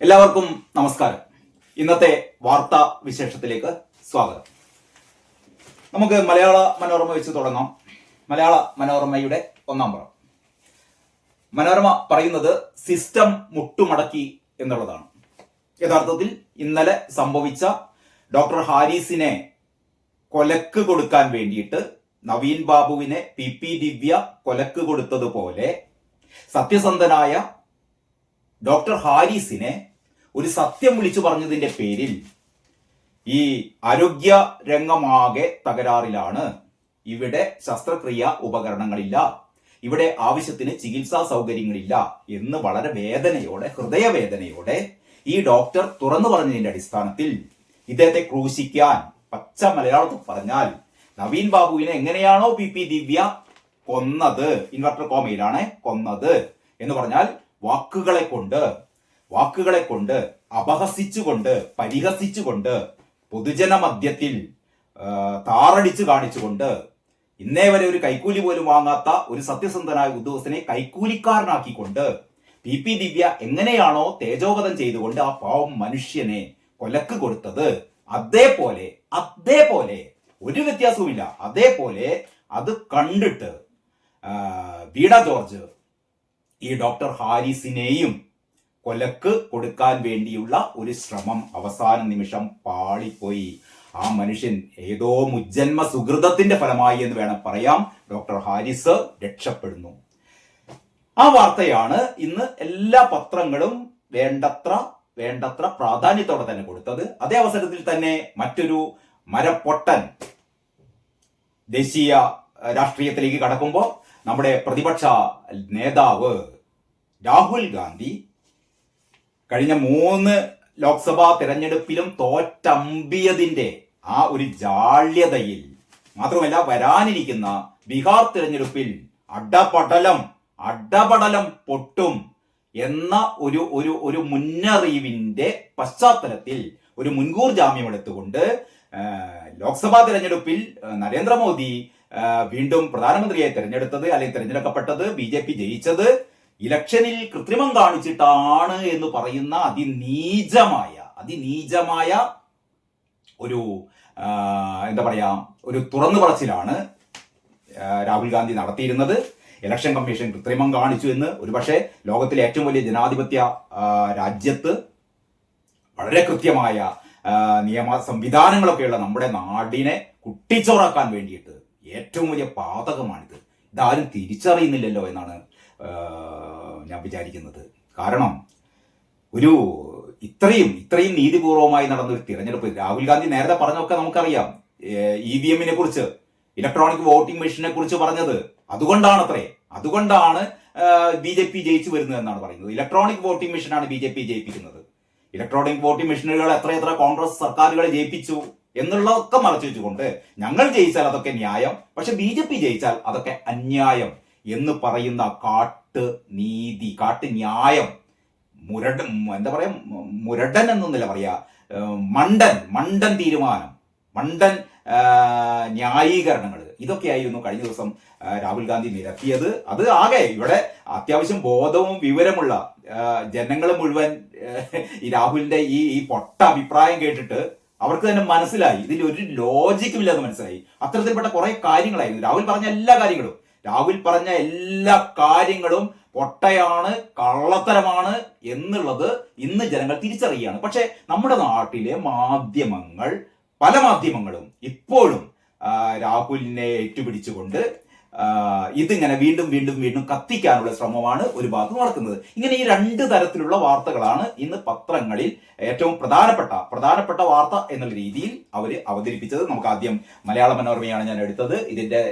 എല്ലാവർക്കും നമസ്കാരം. ഇന്നത്തെ വാർത്താ വിശേഷത്തിലേക്ക് സ്വാഗതം. നമുക്ക് മലയാള മനോരമ വെച്ച് തുടങ്ങാം. മലയാള മനോരമയുടെ ഒന്നാം പുറം. മനോരമ പറയുന്നത് സിസ്റ്റം മുട്ടുമടക്കി എന്നുള്ളതാണ്. യഥാർത്ഥത്തിൽ ഇന്നലെ സംഭവിച്ച ഡോക്ടർ ഹാരിസിനെ കൊലക്ക് കൊടുക്കാൻ വേണ്ടിയിട്ട് നവീൻ ബാബുവിനെ PP ദിവ്യ കൊലക്ക് കൊടുത്തതുപോലെ സത്യസന്ധനായ ഡോക്ടർ ഹാരിസിനെ ഒരു സത്യം വിളിച്ചു പറഞ്ഞതിന്റെ പേരിൽ ഈ ആരോഗ്യ രംഗമാകെ തകരാറിലാണ്. ഇവിടെ ശസ്ത്രക്രിയ ഉപകരണങ്ങളില്ല, ഇവിടെ ആവശ്യത്തിന് ചികിത്സാ സൗകര്യങ്ങളില്ല എന്ന് വളരെ വേദനയോടെ, ഹൃദയവേദനയോടെ ഈ ഡോക്ടർ തുറന്നു പറഞ്ഞതിന്റെ അടിസ്ഥാനത്തിൽ ഇദ്ദേഹത്തെ ക്രൂശിക്കാൻ, പച്ച മലയാളത്തിൽ പറഞ്ഞാൽ നവീൻ ബാബുവിനെ എങ്ങനെയാണോ PP ദിവ്യ കൊന്നത്, ഇൻവെർട്ടർ കോമയിലാണ് കൊന്നത് എന്ന് പറഞ്ഞാൽ വാക്കുകളെ കൊണ്ട് അപഹസിച്ചുകൊണ്ട്, പരിഹസിച്ചുകൊണ്ട്, പൊതുജന മധ്യത്തിൽ താറടിച്ച് കാണിച്ചുകൊണ്ട്, ഇന്നേ വരെ ഒരു കൈക്കൂലി പോലും വാങ്ങാത്ത ഒരു സത്യസന്ധനായ ഉദ്യോഗസ്ഥനെ കൈക്കൂലിക്കാരനാക്കിക്കൊണ്ട് PP ദിവ്യ എങ്ങനെയാണോ തേജോവധം ചെയ്തുകൊണ്ട് ആ പാവം മനുഷ്യനെ കൊലക്ക് കൊടുത്തത്, അതേപോലെ ഒരു വ്യത്യാസവുമില്ല, അതേപോലെ അത് കണ്ടിട്ട് വീണ ജോർജ് ഈ ഡോക്ടർ ഹാരിസിനെയും കൊലക്ക് കൊടുക്കാൻ വേണ്ടിയുള്ള ഒരു ശ്രമം അവസാന നിമിഷം പാളിപ്പോയി. ആ മനുഷ്യൻ ഏതോ മുജ്ജന്മ സുഹൃതത്തിന്റെ ഫലമായി എന്ന് വേണം പറയാം. ഡോക്ടർ ഹാരിസ് രക്ഷപ്പെടുന്നു. ആ വാർത്തയാണ് ഇന്ന് എല്ലാ പത്രങ്ങളും വേണ്ടത്ര പ്രാധാന്യത്തോടെ തന്നെ കൊടുത്തത്. അതേ അവസരത്തിൽ തന്നെ മറ്റൊരു മരപ്പൊട്ടൻ ദേശീയ രാഷ്ട്രീയത്തിലേക്ക് കടക്കുമ്പോൾ നമ്മുടെ പ്രതിപക്ഷ നേതാവ് രാഹുൽ ഗാന്ധി കഴിഞ്ഞ 3 ലോക്സഭാ തെരഞ്ഞെടുപ്പിലും തോറ്റമ്പിയതിന്റെ ആ ഒരു ജാള്യതയിൽ മാത്രമല്ല, വരാനിരിക്കുന്ന ബീഹാർ തെരഞ്ഞെടുപ്പിൽ അഡപടലം പൊട്ടും എന്ന ഒരു മുന്നറിവിന്റെ പശ്ചാത്തലത്തിൽ ഒരു മുൻകൂർ ജാമ്യം എടുത്തുകൊണ്ട് ലോക്സഭാ തെരഞ്ഞെടുപ്പിൽ നരേന്ദ്രമോദി വീണ്ടും പ്രധാനമന്ത്രിയായി തെരഞ്ഞെടുത്തത്, അല്ലെങ്കിൽ തെരഞ്ഞെടുക്കപ്പെട്ടത്, BJP ജയിച്ചത് ഇലക്ഷനിൽ കൃത്രിമം കാണിച്ചിട്ടാണ് എന്ന് പറയുന്ന അതിനീചമായ ഒരു ഒരു തുറന്നു പറച്ചിലാണ് രാഹുൽ ഗാന്ധി നടത്തിയിരുന്നത്. ഇലക്ഷൻ കമ്മീഷൻ കൃത്രിമം കാണിച്ചു എന്ന് ഒരുപക്ഷെ ലോകത്തിലെ ഏറ്റവും വലിയ ജനാധിപത്യ രാജ്യത്ത് വളരെ കൃത്യമായ നിയമ സംവിധാനങ്ങളൊക്കെയുള്ള നമ്മുടെ നാടിനെ കുട്ടിച്ചോറാക്കാൻ വേണ്ടിയിട്ട് ഏറ്റവും വലിയ പാതകമാണിത്. ഇതാരും തിരിച്ചറിയുന്നില്ലല്ലോ എന്നാണ് ഞാൻ വിചാരിക്കുന്നത്. കാരണം ഒരു ഇത്രയും നീതിപൂർവമായി നടന്നൊരു തിരഞ്ഞെടുപ്പ്, രാഹുൽ ഗാന്ധി നേരത്തെ പറഞ്ഞൊക്കെ നമുക്കറിയാം. EVM കുറിച്ച്, ഇലക്ട്രോണിക് വോട്ടിംഗ് മെഷീനെ കുറിച്ച് പറഞ്ഞത് അതുകൊണ്ടാണ് BJP ജയിച്ചു വരുന്നത് എന്നാണ് പറയുന്നത്. ഇലക്ട്രോണിക് വോട്ടിംഗ് മെഷീനാണ് BJP ജയിപ്പിക്കുന്നത്. ഇലക്ട്രോണിക് വോട്ടിംഗ് മെഷീനുകൾ എത്ര കോൺഗ്രസ് സർക്കാരുകളെ ജയിപ്പിച്ചു എന്നുള്ളതൊക്കെ മറച്ചു വെച്ചുകൊണ്ട് ഞങ്ങൾ ജയിച്ചാൽ അതൊക്കെ ന്യായം, പക്ഷെ BJP ജയിച്ചാൽ അതൊക്കെ അന്യായം എന്ന് പറയുന്ന കാട്ട് ന്യായം, മുരടൻ എന്നൊന്നില്ല പറയാ, മണ്ടൻ തീരുമാനം, മണ്ടൻ ന്യായീകരണങ്ങൾ, ഇതൊക്കെയായിരുന്നു കഴിഞ്ഞ ദിവസം രാഹുൽ ഗാന്ധി നിരത്തിയത്. അത് ആകെ ഇവിടെ അത്യാവശ്യം ബോധവും വിവരമുള്ള ജനങ്ങൾ മുഴുവൻ ഈ രാഹുലിന്റെ ഈ പൊട്ട അഭിപ്രായം കേട്ടിട്ട് അവർക്ക് തന്നെ മനസ്സിലായി ഇതിൽ ഒരു ലോജിക്കും ഇല്ലെന്ന് മനസ്സിലായി. അത്തരത്തിൽപ്പെട്ട കുറെ കാര്യങ്ങളായിരുന്നു രാഹുൽ പറഞ്ഞ എല്ലാ കാര്യങ്ങളും പൊട്ടയാണ്, കള്ളത്തരമാണ് എന്നുള്ളത് ഇന്ന് ജനങ്ങൾ തിരിച്ചറിയുകയാണ്. പക്ഷെ നമ്മുടെ നാട്ടിലെ പല മാധ്യമങ്ങളും ഇപ്പോഴും രാഹുലിനെ ഏറ്റുപിടിച്ചുകൊണ്ട് ഇതിങ്ങനെ വീണ്ടും കത്തിക്കാനുള്ള ശ്രമമാണ് ഒരു ഭാഗത്ത് നടക്കുന്നത്. ഇങ്ങനെ ഈ 2 തരത്തിലുള്ള വാർത്തകളാണ് ഇന്ന് പത്രങ്ങളിൽ ഏറ്റവും പ്രധാനപ്പെട്ട വാർത്ത എന്നുള്ള രീതിയിൽ അവർ അവതരിപ്പിച്ചത്. നമുക്ക് ആദ്യം മലയാള മനോരമയാണ് ഞാൻ എടുത്തത്. ഇതിന്റെ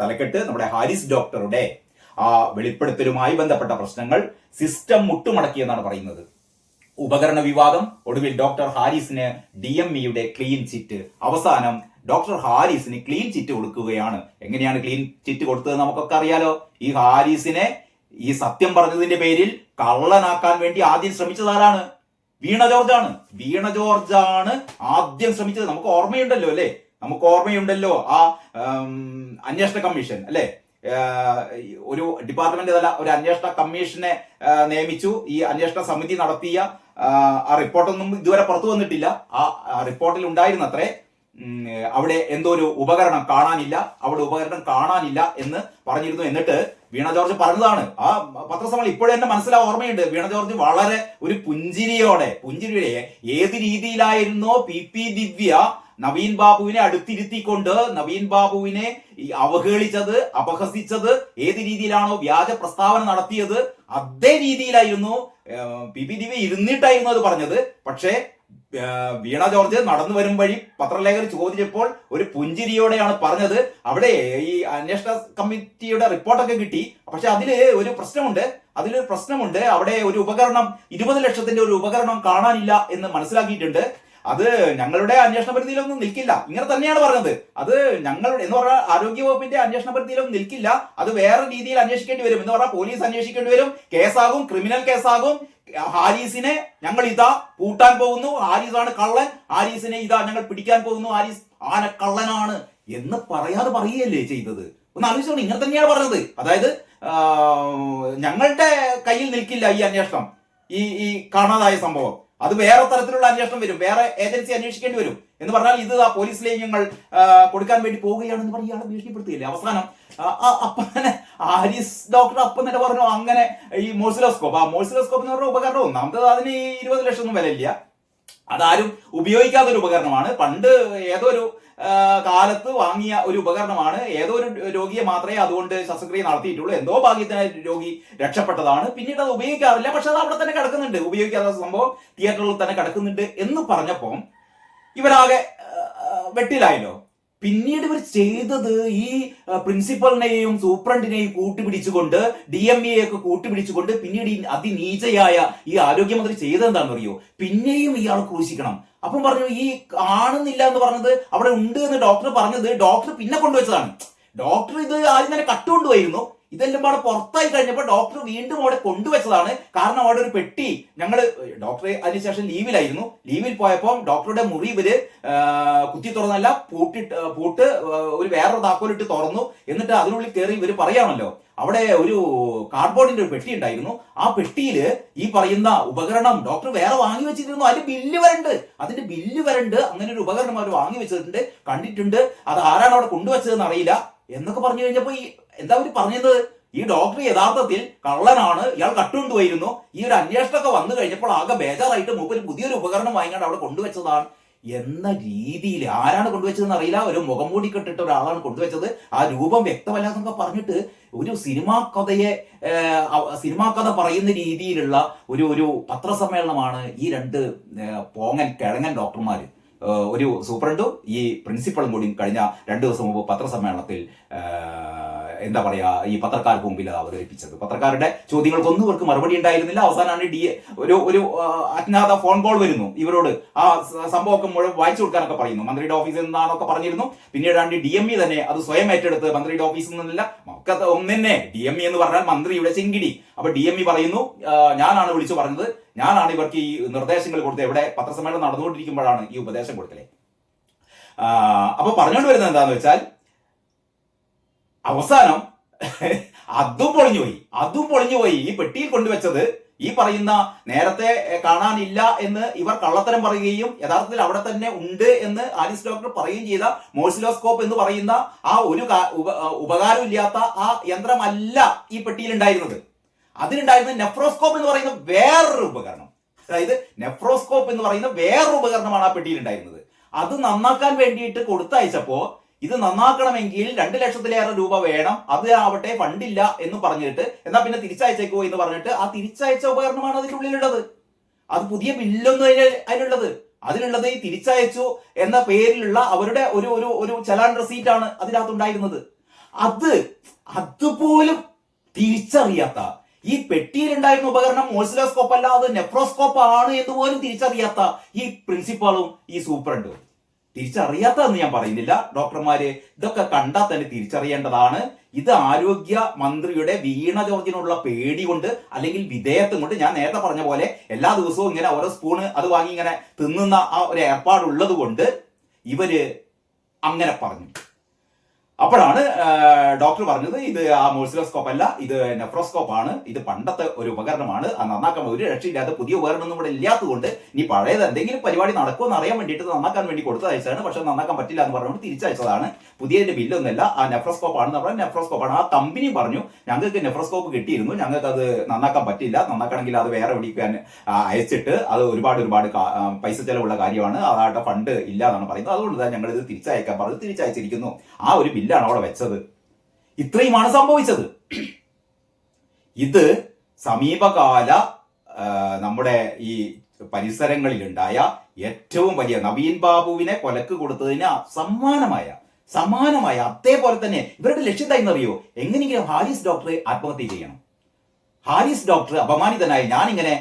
തലക്കെട്ട് നമ്മുടെ ഹാരിസ് ഡോക്ടറുടെ ആ വെളിപ്പെടുത്തലുമായി ബന്ധപ്പെട്ട പ്രശ്നങ്ങൾ സിസ്റ്റം മുട്ടുമടക്കി എന്നാണ് പറയുന്നത്. ഉപകരണ വിവാദം, ഒടുവിൽ ഡോക്ടർ ഹാരിസിന് DMEയുടെ ക്ലീൻ ചിറ്റ്. അവസാനം ഡോക്ടർ ഹാരിസിന് ക്ലീൻ ചിറ്റ് കൊടുക്കുകയാണ്. എങ്ങനെയാണ് ക്ലീൻ ചിറ്റ് കൊടുത്തത് നമുക്കൊക്കെ അറിയാലോ. ഈ ഹാരിസിനെ ഈ സത്യം പറഞ്ഞതിന്റെ പേരിൽ കള്ളനാക്കാൻ വേണ്ടി ആദ്യം ശ്രമിച്ചത് ആരാണ്? വീണ ജോർജാണ് ആദ്യം ശ്രമിച്ചത്. നമുക്ക് ഓർമ്മയുണ്ടല്ലോ ആ അന്വേഷണ കമ്മീഷൻ അല്ലെ, ഒരു ഡിപ്പാർട്ട്മെന്റ് തല ഒരു അന്വേഷണ കമ്മീഷനെ നിയമിച്ചു. ഈ അന്വേഷണ സമിതി നടത്തിയ ആ റിപ്പോർട്ടൊന്നും ഇതുവരെ പുറത്തു വന്നിട്ടില്ല. ആ റിപ്പോർട്ടിൽ ഉണ്ടായിരുന്നത്രേ അവിടെ എന്തോ ഒരു ഉപകരണം കാണാനില്ല എന്ന് പറഞ്ഞിരുന്നു. എന്നിട്ട് വീണ ജോർജ് പറഞ്ഞതാണ് ആ പത്രസമ്മേളനം. ഇപ്പോഴും എന്നെ ഓർമ്മയുണ്ട്. വീണ ജോർജ് വളരെ ഒരു പുഞ്ചിരിയോടെ ഏത് രീതിയിലായിരുന്നോ പി ദിവ്യ നവീൻ ബാബുവിനെ അടുത്തിരുത്തിക്കൊണ്ട് നവീൻ ബാബുവിനെ അവഹേളിച്ചത്, അപഹസിച്ചത്, ഏത് രീതിയിലാണോ വ്യാജ പ്രസ്താവന നടത്തിയത് അതേ രീതിയിലായിരുന്നു പി ദിവ്യ ഇരുന്നിട്ടായിരുന്നു അത് പറഞ്ഞത്. പക്ഷേ വീണ ജോർജ് നടന്നു വരും വഴി പത്രലേഖകർ ചോദിച്ചപ്പോൾ ഒരു പുഞ്ചിരിയോടെയാണ് പറഞ്ഞത്. അവിടെ ഈ അന്വേഷണ കമ്മിറ്റിയുടെ റിപ്പോർട്ടൊക്കെ കിട്ടി. പക്ഷെ അതിലൊരു പ്രശ്നമുണ്ട്. അവിടെ ഒരു ഉപകരണം 20 ലക്ഷത്തിന്റെ ഒരു ഉപകരണം കാണാനില്ല എന്ന് മനസ്സിലാക്കിയിട്ടുണ്ട്. അത് ഞങ്ങളുടെ അന്വേഷണ പരിധിയിലൊന്നും നിൽക്കില്ല. ഇങ്ങനെ തന്നെയാണ് പറഞ്ഞത്. അത് ഞങ്ങളുടെ എന്ന് പറഞ്ഞാൽ ആരോഗ്യവകുപ്പിന്റെ അന്വേഷണ പരിധിയിലൊന്നും നിൽക്കില്ല. അത് വേറെ രീതിയിൽ അന്വേഷിക്കേണ്ടി വരും. എന്ന് പറഞ്ഞാൽ പോലീസ് അന്വേഷിക്കേണ്ടി വരും. കേസാകും, ക്രിമിനൽ കേസാകും. ഹാരിസിനെ ഞങ്ങൾ ഇതാ പൂട്ടാൻ പോകുന്നു, ഹാരിസാണ് കള്ളൻ, ഹാരിസിനെ ഇതാ ഞങ്ങൾ പിടിക്കാൻ പോകുന്നു, ഹാരിസ് കള്ളനാണ് എന്ന് പറയുകയല്ലേ ചെയ്തത്. ഒന്ന് ആലോചിച്ചോണ്ട്. ഇങ്ങനെ തന്നെയാണ് പറഞ്ഞത്. അതായത് ഞങ്ങളുടെ കയ്യിൽ നിൽക്കില്ല ഈ അന്വേഷണം, ഈ കാണാതായ സംഭവം. അത് വേറെ തരത്തിലുള്ള അന്വേഷണം വരും, വേറെ ഏജൻസി അന്വേഷിക്കേണ്ടി വരും എന്ന് പറഞ്ഞാൽ ഇത് ആ പോലീസിലേക്ക് ഞങ്ങൾ കൊടുക്കാൻ വേണ്ടി പോവുകയാണെന്ന് പറഞ്ഞ് ഇയാളെ ഭീഷണിപ്പെടുത്തിയില്ലേ. അവസാനം അപ്പനെ ഹാരിസ് ഡോക്ടർ അപ്പം തന്നെ പറഞ്ഞു അങ്ങനെ ഈ മോഴ്സിലോസ്കോപ്പ് എന്ന് പറഞ്ഞ ഉപകരണം ഒന്നാമത് അതിന് 20 ലക്ഷം ഒന്നും വിലയില്ല. അതാരും ഉപയോഗിക്കാത്തൊരു ഉപകരണമാണ്. പണ്ട് ഏതോ ഒരു കാലത്ത് വാങ്ങിയ ഒരു ഉപകരണമാണ്. ഏതോ ഒരു രോഗിയെ മാത്രമേ അതുകൊണ്ട് ശസ്ത്രക്രിയ നടത്തിയിട്ടുള്ളൂ. എന്തോ ഭാഗ്യത്തിനായി രോഗി രക്ഷപ്പെട്ടതാണ്. പിന്നീട് അത് ഉപയോഗിക്കാറില്ല. പക്ഷെ അത് അവിടെ തന്നെ കിടക്കുന്നുണ്ട്, ഉപയോഗിക്കാത്ത സംഭവം തിയേറ്ററിൽ തന്നെ കിടക്കുന്നുണ്ട് എന്ന് പറഞ്ഞപ്പോൾ ഇവരാകെ വെട്ടിലായല്ലോ. പിന്നീട് ഇവർ ചെയ്തത് ഈ പ്രിൻസിപ്പലിനെയും സൂപ്രണ്ടിനെയും കൂട്ടുപിടിച്ചുകൊണ്ട് DME ഒക്കെ കൂട്ടുപിടിച്ചുകൊണ്ട് പിന്നീട് ഈ അതിനീചയായ ഈ ആരോഗ്യമന്ത്രി ചെയ്തതെന്താണെന്ന് അറിയോ? പിന്നെയും ഇയാൾ ക്രൂശിക്കണം. അപ്പം പറഞ്ഞു ഈ കാണുന്നില്ല എന്ന് പറഞ്ഞത് അവിടെ ഉണ്ട് എന്ന് ഡോക്ടർ പറഞ്ഞത് ഡോക്ടർ പിന്നെ കൊണ്ടുവച്ചതാണ്. ഡോക്ടർ ഇത് ആദ്യം തന്നെ കട്ടുകൊണ്ടുപോയിരുന്നു. ഇതെല്ലാം പാടെ പുറത്തായി കഴിഞ്ഞപ്പോൾ ഡോക്ടർ വീണ്ടും അവിടെ കൊണ്ടുവച്ചതാണ്. കാരണം അവിടെ ഒരു പെട്ടി ഡോക്ടർ അതിനുശേഷം ലീവിലായിരുന്നു. ലീവിൽ പോയപ്പോൾ ഡോക്ടറുടെ മുറി ഇവര് കുത്തി തുറന്നല്ല പൂട്ട് ഒരു വേറൊരു താക്കോലിട്ട് തുറന്നു. എന്നിട്ട് അതിനുള്ളിൽ കയറി ഇവര് പറയാണല്ലോ അവിടെ ഒരു കാർഡ്ബോർഡിന്റെ ഒരു പെട്ടി ഉണ്ടായിരുന്നു. ആ പെട്ടിയില് ഈ പറയുന്ന ഉപകരണം ഡോക്ടർ വേറെ വാങ്ങി വെച്ചിരുന്നു. അതിന്റെ ബില്ല് വരണ്ട് അങ്ങനെ ഒരു ഉപകരണം അവർ വാങ്ങി വെച്ചിട്ടുണ്ട്, കണ്ടിട്ടുണ്ട്. അത് ആരാണ് അവിടെ കൊണ്ടുവച്ചതെന്ന് അറിയില്ല എന്നൊക്കെ പറഞ്ഞു കഴിഞ്ഞപ്പോ എന്താ അവർ പറഞ്ഞത്? ഈ ഡോക്ടർ യഥാർത്ഥത്തിൽ കള്ളനാണ്, ഇയാൾ കട്ടുകൊണ്ടുപോയിരുന്നു. ഈ ഒരു അന്വേഷണമൊക്കെ വന്നു കഴിഞ്ഞപ്പോൾ ആകെ ബേജാറായിട്ട് മൂപ്പര് പുതിയൊരു ഉപകരണം വാങ്ങിക്കാണ്ട് അവിടെ കൊണ്ടുവച്ചതാണ് എന്ന രീതിയിൽ. ആരാണ് കൊണ്ടുവച്ചതെന്ന് അറിയില്ല. ഒരു മുഖം മൂടി കെട്ടിട്ട് ഒരാളാണ് കൊണ്ടുവച്ചത്. ആ രൂപം വ്യക്തമല്ലാന്നൊക്കെ പറഞ്ഞിട്ട് ഒരു സിനിമാ കഥ പറയുന്ന രീതിയിലുള്ള ഒരു പത്രസമ്മേളനമാണ് ഈ രണ്ട് കിഴങ്ങൻ ഡോക്ടർമാര്, ഒരു സൂപ്രണ്ടും ഈ പ്രിൻസിപ്പളും കൂടി കഴിഞ്ഞ 2 ദിവസം മുമ്പ് പത്രസമ്മേളനത്തിൽ എന്താ പറയാ ഈ പത്രക്കാർക്ക് മുമ്പിൽ അത് അവതരിപ്പിച്ചത്. പത്രക്കാരുടെ ചോദ്യങ്ങൾക്കൊന്നും ഇവർക്ക് മറുപടി ഉണ്ടായിരുന്നില്ല. അവസാനമാണ് ഒരു അജ്ഞാത ഫോൺ കോൾ വരുന്നു ഇവരോട്. ആ സംഭവമൊക്കെ മുഴുവൻ വായിച്ചു കൊടുക്കാനൊക്കെ പറയുന്നു. മന്ത്രിയുടെ ഓഫീസിൽ നിന്നാണൊക്കെ പറഞ്ഞിരുന്നു. പിന്നീട് DME തന്നെ അത് സ്വയം ഏറ്റെടുത്ത് മന്ത്രിയുടെ ഓഫീസിൽ നിന്നില്ല ഒക്കെ ഒന്നെ DME എന്ന് പറഞ്ഞാൽ മന്ത്രിയുടെ ചെങ്കിടി. അപ്പൊ DME പറയുന്നു ഞാനാണ് വിളിച്ചു പറഞ്ഞത്, ഞാനാണ് ഇവർക്ക് ഈ നിർദ്ദേശങ്ങൾ കൊടുത്തത്. ഇവിടെ പത്രസമ്മേളനം നടന്നുകൊണ്ടിരിക്കുമ്പോഴാണ് ഈ ഉപദേശം കൊടുക്കലേ. അപ്പൊ പറഞ്ഞുകൊണ്ട് വരുന്നത് എന്താന്ന് വെച്ചാൽ അവസാനം അതും പൊളിഞ്ഞുപോയി. ഈ പെട്ടിയിൽ കൊണ്ടുവച്ചത് ഈ പറയുന്ന നേരത്തെ കാണാനില്ല എന്ന് ഇവർ കള്ളത്തരം പറയുകയും യഥാർത്ഥത്തിൽ അവിടെ തന്നെ ഉണ്ട് എന്ന് ഹാരിസ് ഡോക്ടർ പറയുകയും ചെയ്ത മോഴ്സിലോസ്കോപ്പ് എന്ന് പറയുന്ന ആ ഒരു ഉപകാരമില്ലാത്ത ആ യന്ത്രമല്ല ഈ പെട്ടിയിൽ ഉണ്ടായിരുന്നത്. അതിലുണ്ടായിരുന്നത് നെഫ്രോസ്കോപ്പ് എന്ന് പറയുന്ന വേറൊരു ഉപകരണം. അതായത് നെഫ്രോസ്കോപ്പ് എന്ന് പറയുന്ന വേറൊരു ഉപകരണമാണ് ആ പെട്ടിയിൽ ഉണ്ടായിരുന്നത്. അത് നന്നാക്കാൻ വേണ്ടിയിട്ട് കൊടുത്തയച്ചപ്പോ ഇത് നന്നാക്കണമെങ്കിൽ 2 ലക്ഷത്തിലേറെ രൂപ വേണം, അത് ആവട്ടെ ഫണ്ടില്ല എന്ന് പറഞ്ഞിട്ട് എന്നാ പിന്നെ തിരിച്ചയച്ചേക്കോ എന്ന് പറഞ്ഞിട്ട് ആ തിരിച്ചയച്ച ഉപകരണമാണ് അതിൻ്റെ ഉള്ളിലുള്ളത്. അത് പുതിയ ബില്ലൊന്നും അതിലുള്ളത് ഈ തിരിച്ചയച്ചു എന്ന പേരിലുള്ള അവരുടെ ഒരു ചലാൻ റെസീറ്റാണ് അതിനകത്തുണ്ടായിരുന്നത്. അതുപോലും തിരിച്ചറിയാത്ത ഈ പെട്ടിയിലുണ്ടായിരുന്ന ഉപകരണം മോഴ്സിലോസ്കോപ്പ് അല്ല, അത് നെഫ്രോസ്കോപ്പ് ആണ് എന്ന് പോലും തിരിച്ചറിയാത്ത ഈ പ്രിൻസിപ്പാളും ഈ സൂപ്രണ്ടും. തിരിച്ചറിയാത്തതെന്ന് ഞാൻ പറയുന്നില്ല. ഡോക്ടർമാര് ഇതൊക്കെ കണ്ടാൽ തന്നെ തിരിച്ചറിയേണ്ടതാണ്. ഇത് ആരോഗ്യ മന്ത്രിയുടെ വീണ ജോർജിനുള്ള പേടി കൊണ്ട് അല്ലെങ്കിൽ വിധേയത്വം കൊണ്ട്, ഞാൻ നേരത്തെ പറഞ്ഞ പോലെ എല്ലാ ദിവസവും ഇങ്ങനെ ഓരോ സ്പൂണ് അത് വാങ്ങി ഇങ്ങനെ തിന്നുന്ന ആ ഒരു ഏർപ്പാടുള്ളത് കൊണ്ട് ഇവര് അങ്ങനെ പറഞ്ഞു. അപ്പോഴാണ് ഡോക്ടർ പറഞ്ഞത് ഇത് ആ മോഴ്സിലോസ്കോപ്പ് അല്ല, ഇത് നെഫ്രോസ്കോപ്പ് ആണ്, ഇത് പണ്ടത്തെ ഒരു ഉപകരണമാണ്, അത് നന്നാക്കാൻ ഒരു രക്ഷയില്ലാതെ പുതിയ ഉപകരണം ഇവിടെ ഇല്ലാത്തതുകൊണ്ട് ഇനി പഴയത് എന്തെങ്കിലും പരിപാടി നടക്കുമെന്ന് അറിയാൻ വേണ്ടിയിട്ട് നന്നാക്കാൻ വേണ്ടി കൊടുത്തയച്ചതാണ്. പക്ഷെ നന്നാക്കാൻ പറ്റില്ല എന്ന് പറഞ്ഞുകൊണ്ട് തിരിച്ചയച്ചതാണ്. പുതിയതിന്റെ ബില്ലൊന്നുമല്ല, ആ നെഫ്രോസ്കോപ്പ് ആണെന്ന് പറഞ്ഞാൽ നെഫ്രോസ്കോപ്പ് ആണ്. ആ കമ്പനി പറഞ്ഞു ഞങ്ങൾക്ക് നെഫ്രോസ്കോപ്പ് കിട്ടിയിരുന്നു, ഞങ്ങൾക്ക് അത് നന്നാക്കാൻ പറ്റില്ല, നന്നാക്കണമെങ്കിൽ അത് വേറെ എവിടേക്കാൻ അയച്ചിട്ട് അത് ഒരുപാട് പൈസ ചെലവുള്ള കാര്യമാണ്, അതായിട്ട് ഫണ്ട് ഇല്ല എന്നാണ് പറയുന്നത്. അതുകൊണ്ട് തന്നെ ഞങ്ങൾ ഇത് തിരിച്ചയക്കാൻ പറഞ്ഞത് തിരിച്ചയച്ചിരിക്കുന്നു. ആ ഒരു ബില്ലാണ് അവിടെ വെച്ചത്. ഇത്രയുമാണ് സംഭവിച്ചത്. ഇത് സമീപകാല നമ്മുടെ ഈ പരിസരങ്ങളിലുണ്ടായ ഏറ്റവും വലിയ നവീൻ ബാബുവിനെ കൊലക്ക് കൊടുത്തതിന് സമാനമായ അതേപോലെ തന്നെ ഇവരുടെ ലക്ഷ്യം എന്താണെന്നറിയോ? എങ്ങനെയെങ്കിലും ഹാരിസ് ഡോക്ടറെ ആത്മഹത്യ ചെയ്യണം. ഹാരിസ് ഡോക്ടർ അപമാനിതനായി ഞാനിങ്ങനെ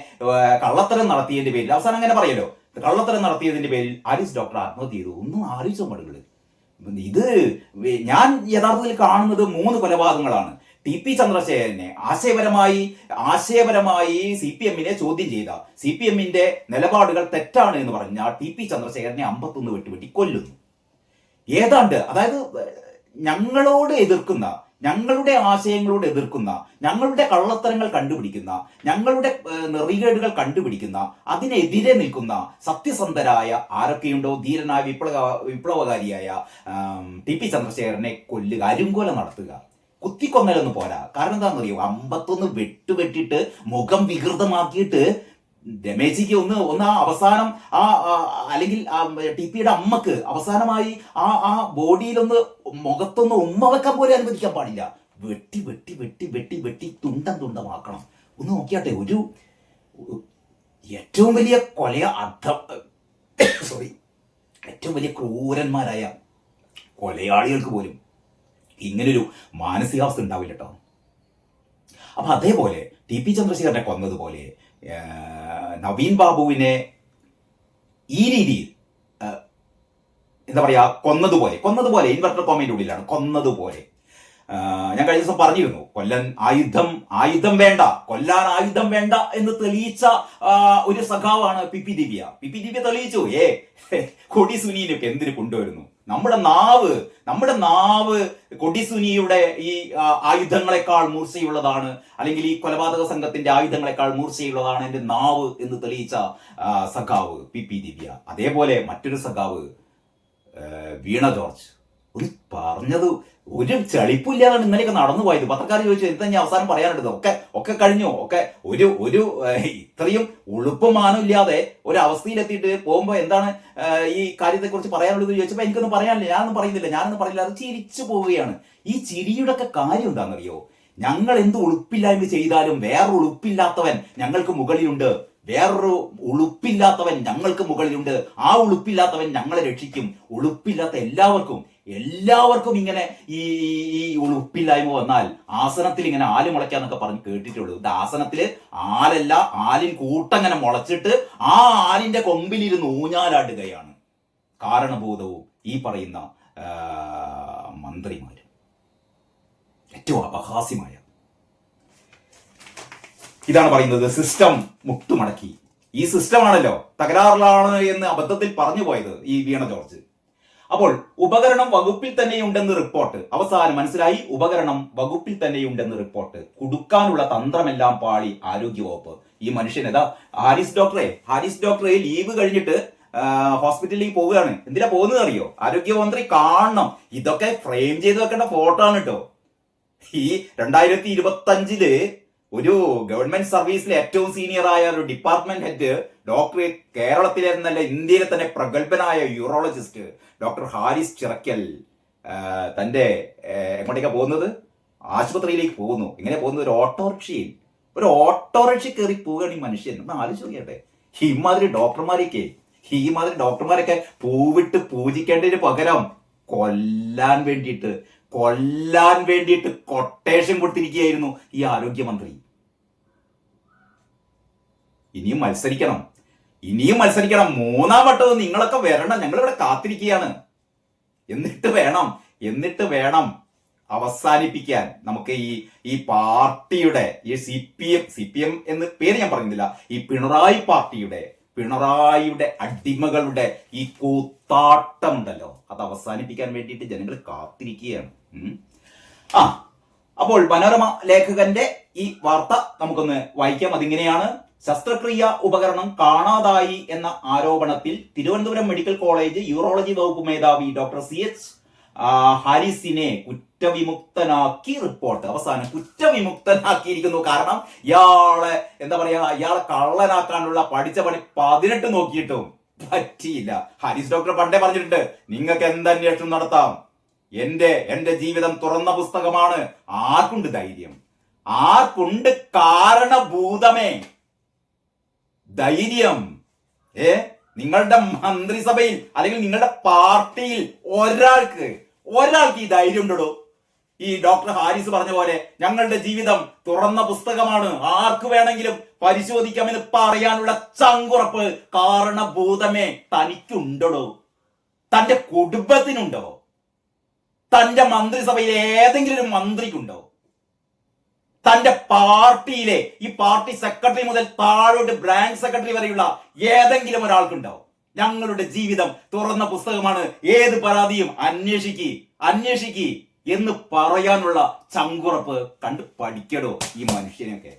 കള്ളത്തരം നടത്തിയതിന്റെ പേരിൽ, അവസാനം അങ്ങനെ പറയല്ലോ, കള്ളത്തരം നടത്തിയതിന്റെ പേരിൽ ഹാരിസ് ഡോക്ടർ ആത്മഹത്യ ചെയ്തു. ഒന്നും ആലോചിച്ചോ മടുകള്. ഇത് ഞാൻ യഥാർത്ഥത്തിൽ കാണുന്നത് 3 കൊലപാതകങ്ങളാണ്. ടി പി ചന്ദ്രശേഖരനെ ആശയപരമായി CPM-നെ ചോദ്യം ചെയ്ത, CPM-ന്റെ നിലപാടുകൾ തെറ്റാണ് എന്ന് പറഞ്ഞാൽ ടി പി ചന്ദ്രശേഖരനെ 51 വെട്ടി കൊല്ലുന്നു. ഏതാണ്ട് അതായത് ഞങ്ങളോട് എതിർക്കുന്ന, ഞങ്ങളുടെ ആശയങ്ങളോട് എതിർക്കുന്ന, ഞങ്ങളുടെ കള്ളത്തരങ്ങൾ കണ്ടുപിടിക്കുന്ന, ഞങ്ങളുടെ നെറികേടുകൾ കണ്ടുപിടിക്കുന്ന, അതിനെതിരെ നിൽക്കുന്ന സത്യസന്ധരായ ആരൊക്കെയുണ്ടോ, ധീരനായ വിപ്ലവകാരിയായ ടി പി ചന്ദ്രശേഖരനെ കൊല്ലുക, അരുംകൊല നടത്തുക. കുത്തിക്കൊന്നലൊന്നും പോരാ. കാരണം എന്താണെന്നറിയോ? 51 വെട്ടിട്ട് മുഖം വികൃതമാക്കിയിട്ട് രമേശിക്ക് ഒന്ന് ആ അവസാനം അല്ലെങ്കിൽ ടി പിയുടെ അമ്മക്ക് അവസാനമായി ആ ബോഡിയിലൊന്ന് മുഖത്തൊന്ന് ഉമ്മ വെക്കാൻ പോലും അനുവദിക്കാൻ പാടില്ല. വെട്ടി തുണ്ടമാക്കണം. ഒന്ന് നോക്കിയാട്ടെ, ഒരു ഏറ്റവും വലിയ ഏറ്റവും വലിയ ക്രൂരന്മാരായ കൊലയാളികൾക്ക് പോലും ഇങ്ങനൊരു മാനസികാവസ്ഥ ഉണ്ടാവില്ല കേട്ടോ. അപ്പൊ അതേപോലെ ടി പി ചന്ദ്രശേഖരനെ കൊന്നതുപോലെ നവീൻ ബാബുവിനെ ഈ രീതിയിൽ എന്താ പറയാ കൊന്നതുപോലെ ഇൻവെർട്ടർ കോമയുടെ ഉള്ളിലാണ് കൊന്നതുപോലെ. ഞാൻ കഴിഞ്ഞ ദിവസം പറഞ്ഞിരുന്നു, കൊല്ലാൻ ആയുധം വേണ്ട എന്ന് തെളിയിച്ച ഒരു സഖാവാണ് പി പി ദിവ്യ തെളിയിച്ചു. കൊടി സുനിയൊക്കെ എന്തിനു കൊണ്ടുവരുന്നു? നമ്മുടെ നാവ് കൊടി സുനിയുടെ ഈ ആയുധങ്ങളെക്കാൾ മൂർച്ചയുള്ളതാണ്, അല്ലെങ്കിൽ ഈ കൊലപാതക സംഘത്തിന്റെ ആയുധങ്ങളെക്കാൾ മൂർച്ചയുള്ളതാണ് എന്റെ നാവ് എന്ന് തെളിയിച്ച സഖാവ് പി ദിവ്യ. അതേപോലെ മറ്റൊരു സഖാവ് വീണ ജോർജ് പറഞ്ഞത് ഒരു ചെളിപ്പില്ലാതാണ് ഇന്നലെയൊക്കെ നടന്നു പോയത്. പത്രക്കാർ ചോദിച്ചു എന്താ ഞാൻ അവസാനം പറയാനുള്ളത്, ഒക്കെ കഴിഞ്ഞു, ഒരു ഇത്രയും ഉളുപ്പമാനം ഇല്ലാതെ ഒരു അവസ്ഥയിലെത്തിയിട്ട് പോകുമ്പോ എന്താണ് ഈ കാര്യത്തെക്കുറിച്ച് പറയാനുള്ളത് ചോദിച്ചപ്പോ എനിക്കൊന്നും പറയാനില്ല, ഞാനൊന്നും പറയുന്നില്ല, അത് ചിരിച്ചു പോവുകയാണ്. ഈ ചിരിയുടെ ഒക്കെ കാര്യം എന്താണെന്നറിയോ? ഞങ്ങൾ എന്ത് ഉളുപ്പില്ലായ്മ ചെയ്താലും വേറൊരു ഉളുപ്പില്ലാത്തവൻ ഞങ്ങൾക്ക് മുകളിലുണ്ട്, ആ ഉളുപ്പില്ലാത്തവൻ ഞങ്ങളെ രക്ഷിക്കും. ഉളുപ്പില്ലാത്ത എല്ലാവർക്കും ഇങ്ങനെ ഈ ഉളുപ്പില്ലായ്മ വന്നാൽ ആസനത്തിൽ ഇങ്ങനെ ആല് മുളയ്ക്കാന്നൊക്കെ പറഞ്ഞ് കേട്ടിട്ടുള്ളൂ. ഇത് ആസനത്തില് ആലല്ല, ആലിൻ കൂട്ടങ്ങനെ മുളച്ചിട്ട് ആ ആലിന്റെ കൊമ്പിലിരുന്ന് ഊഞ്ഞാലാടുകയാണ് കാരണഭൂതവും ഈ പറയുന്ന മന്ത്രിമാരും. ഏറ്റവും അപഹാസ്യമായ ഇതാണ് പറയുന്നത്, സിസ്റ്റം മുട്ടുമടക്കി. ഈ സിസ്റ്റമാണല്ലോ തകരാറിലാണ് എന്ന് അബദ്ധത്തിൽ പറഞ്ഞു പോയത് ഈ വീണ ജോർജ്. അപ്പോൾ ഉപകരണം വകുപ്പിൽ തന്നെയുണ്ടെന്ന് റിപ്പോർട്ട്. അവസാനം മനസ്സിലായി, ഉപകരണം വകുപ്പിൽ തന്നെയുണ്ടെന്ന് റിപ്പോർട്ട്. കുടുക്കാനുള്ള തന്ത്രമെല്ലാം പാളി ആരോഗ്യവകുപ്പ്. ഈ മനുഷ്യനെതാ ഹാരിസ് ഡോക്ടറെ ലീവ് കഴിഞ്ഞിട്ട് ഹോസ്പിറ്റലിലേക്ക് പോവുകയാണ്. എന്തിനാ പോകുന്നത് അറിയോ? ആരോഗ്യമന്ത്രി കാണണം. ഇതൊക്കെ ഫ്രെയിം ചെയ്ത് വെക്കേണ്ട ഫോട്ടോ ആണ് കേട്ടോ. ഈ 2025 ഒരു ഗവൺമെന്റ് സർവീസിലെ ഏറ്റവും സീനിയറായ ഒരു ഡിപ്പാർട്ട്മെന്റ് ഹെഡ് ഡോക്ടർ, കേരളത്തിലെ എന്നല്ല ഇന്ത്യയിലെ തന്നെ പ്രഗത്ഭനായ യൂറോളജിസ്റ്റ് ഡോക്ടർ ഹാരിസ് ചിറക്കൽ തന്റെ എങ്ങോട്ടേക്കാ പോകുന്നത്? ആശുപത്രിയിലേക്ക് പോകുന്നു. എങ്ങനെ പോകുന്നത്? ഒരു ഓട്ടോറിക്ഷ കയറി പോവുകയാണ് ഈ മനുഷ്യൻ. ഒന്ന് ആലോചിച്ച് നോക്കിയട്ടെ. ഇമാതിരി ഡോക്ടർമാരൊക്കെ പൂവിട്ട് പൂജിക്കേണ്ടതിന് പകരം കൊല്ലാൻ വേണ്ടിയിട്ട് കൊട്ടേഷൻ കൊടുത്തിരിക്കുകയായിരുന്നു ഈ ആരോഗ്യമന്ത്രി. ഇനിയും മത്സരിക്കണം. 3-ാം വട്ടവും നിങ്ങളൊക്കെ വരണം. ഞങ്ങളിവിടെ കാത്തിരിക്കുകയാണ്. എന്നിട്ട് വേണം അവസാനിപ്പിക്കാൻ നമുക്ക് ഈ പാർട്ടിയുടെ ഈ CPM എന്ന് പേര് ഞാൻ പറയുന്നില്ല, ഈ പിണറായിയുടെ അടിമകളുടെ ഈ കൂത്താട്ടം ഉണ്ടല്ലോ, അത് അവസാനിപ്പിക്കാൻ വേണ്ടിയിട്ട് ജനങ്ങൾ കാത്തിരിക്കുകയാണ്. ആ അപ്പോൾ മനോരമ ലേഖകന്റെ ഈ വാർത്ത നമുക്കൊന്ന് വായിക്കാം. അതിങ്ങനെയാണ്: ശസ്ത്രക്രിയ ഉപകരണം കാണാതായി എന്ന ആരോപണത്തിൽ തിരുവനന്തപുരം മെഡിക്കൽ കോളേജ് യൂറോളജി വകുപ്പ് മേധാവി ഡോക്ടർ CH ഹാരിസിനെ കുറ്റവിമുക്തനാക്കി റിപ്പോർട്ട്. അവസാനം കുറ്റവിമുക്തനാക്കിയിരിക്കുന്നു. കാരണം ഇയാളെ കള്ളനാക്കാനുള്ള പഠിച്ച പണി 18 നോക്കിയിട്ടും പറ്റിയില്ല. ഹാരിസ് ഡോക്ടർ പണ്ടേ പറഞ്ഞിട്ടുണ്ട്, നിങ്ങൾക്ക് എന്തന്വേഷണം നടത്താം, എന്റെ ജീവിതം തുറന്ന പുസ്തകമാണ്. ആർക്കുണ്ട് ധൈര്യം? ആർക്കുണ്ട് കാരണഭൂതമേ ധൈര്യം? നിങ്ങളുടെ മന്ത്രിസഭയിൽ അല്ലെങ്കിൽ നിങ്ങളുടെ പാർട്ടിയിൽ ഒരാൾക്ക് ഈ ധൈര്യം ഉണ്ടോ? ഈ ഡോക്ടർ ഹാരിസ് പറഞ്ഞ പോലെ ഞങ്ങളുടെ ജീവിതം തുറന്ന പുസ്തകമാണ്, ആർക്ക് വേണമെങ്കിലും പരിശോധിക്കാമെന്ന് പറയാനുള്ള ചങ്കുറപ്പ് കാരണഭൂതമേ തനിക്കുണ്ടോ? തന്റെ കുടുംബത്തിനുണ്ടോ? തന്റെ മന്ത്രിസഭയിലെ ഏതെങ്കിലും ഒരു മന്ത്രിക്കുണ്ടോ? തന്റെ പാർട്ടിയിലെ ഈ പാർട്ടി സെക്രട്ടറി മുതൽ താഴോട്ട് ബ്രാഞ്ച് സെക്രട്ടറി വരെയുള്ള ഏതെങ്കിലും ഒരാൾക്കുണ്ടോ? ഞങ്ങളുടെ ജീവിതം തുറന്ന പുസ്തകമാണ്, ഏത് പരാതിയും അന്വേഷിക്കി എന്ന് പറയാനുള്ള ചങ്കുറപ്പ് കണ്ട് പഠിക്കടോ ഈ മനുഷ്യനെയൊക്കെ.